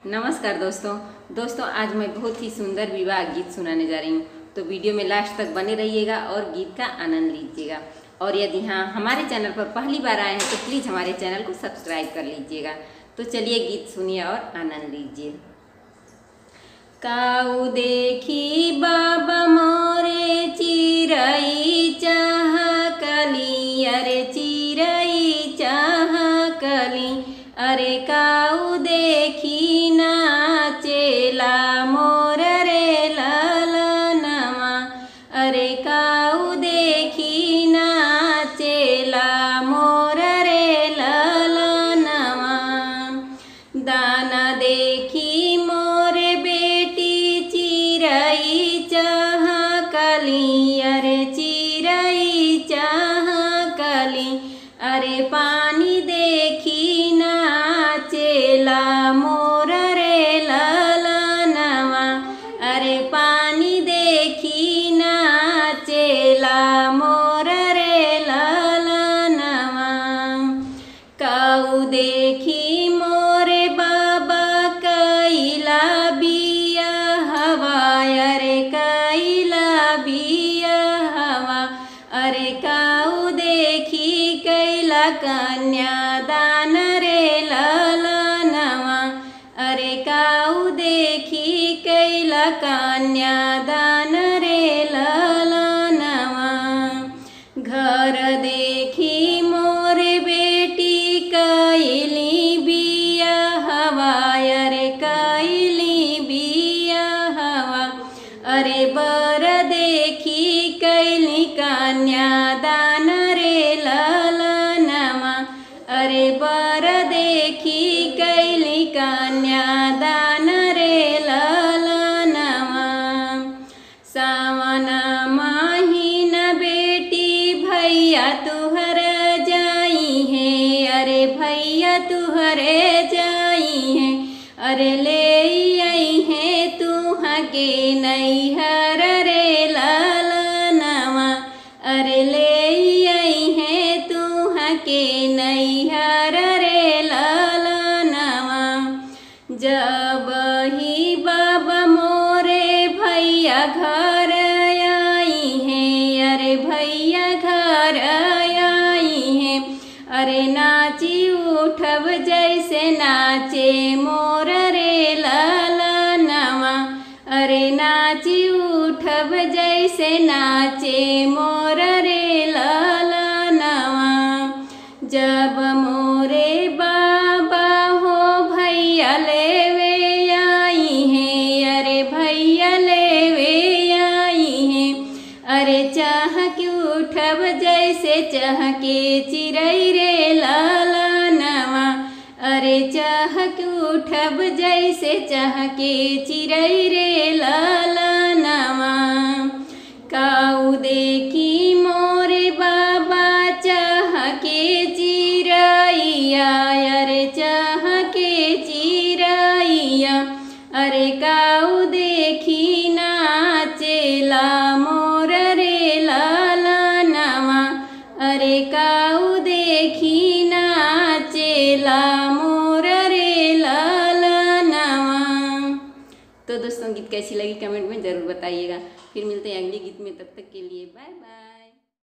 नमस्कार दोस्तों आज मैं बहुत ही सुंदर विवाह गीत सुनाने जा रही हूँ। तो वीडियो में लास्ट तक बने रहिएगा और गीत का आनंद लीजिएगा। और यदि हाँ हमारे चैनल पर पहली बार आए हैं तो प्लीज़ हमारे चैनल को सब्सक्राइब कर लीजिएगा। तो चलिए गीत सुनिए और आनंद लीजिए। काऊ देखी बाबा मोरे चिरई चाह कली, अरे चिरई चाह कली, अरे काऊ देखी नाचेला मोर रे ललनमा, अरे काऊ देखी नाचेला मोर रे ललनमा। दाना देखी मोरे बेटी चिरई चाह कली, अरे चिरई चाह कली, अरे पानी देखी नाचेला मोर रे ललनवा, अरे पानी देखी नाचेला मोर रे ललनवा। काऊ देखी मोरे बाबा कैला बिया हवा, अरे कैला बिया हवा, अरे काऊ देखी कैला कन्यादान रे ललनवा, अरे काऊ देखी कैला कन्यादान रे ललनवा। घर देखी मोरे बेटी कैली बिया हवा, अरे कैली बिया हवा, अरे बर देखी कैली कन्यादान रे ललनवा, अरे बर देखी कैली कन्यादान रे ललनवा। सावन माहीन बेटी भैया तुहर जाई है, अरे भैया तुहरे जाई है, अरे ले आई है तुहा के नैहर रे ललनवा, अरे ले आई है तुहा के नैहर रे ललनवा। जब ही बाबा मोरे भैया घर आई है, अरे भैया घर आई है, अरे नाची उठब जैसे नाचे मोर रे ललनवा, अरे नाची उठब जैसे नाचे मोर रे ललनवा। जब मोरे बाबा हो भैया लेवे आई है, अरे भैया लेवे आई है, अरे चाह के उठब जैसे चाह के चिरई रे ललनवा, अरे चाह के उठब जैसे चाह के चिरई रे ललनवा। काऊ देखी मोरे बाबा चाह के चिरैया, अरे चाह के चिरैया, अरे काऊ देखी नाचेला मोर रे ललनवा, अरे काऊ देखी नाचेला मोर रे ललनवा। तो दोस्तों गीत कैसी लगी कमेंट में ज़रूर बताइएगा। फिर मिलते हैं अगले गीत में, तब तक के लिए बाय बाय।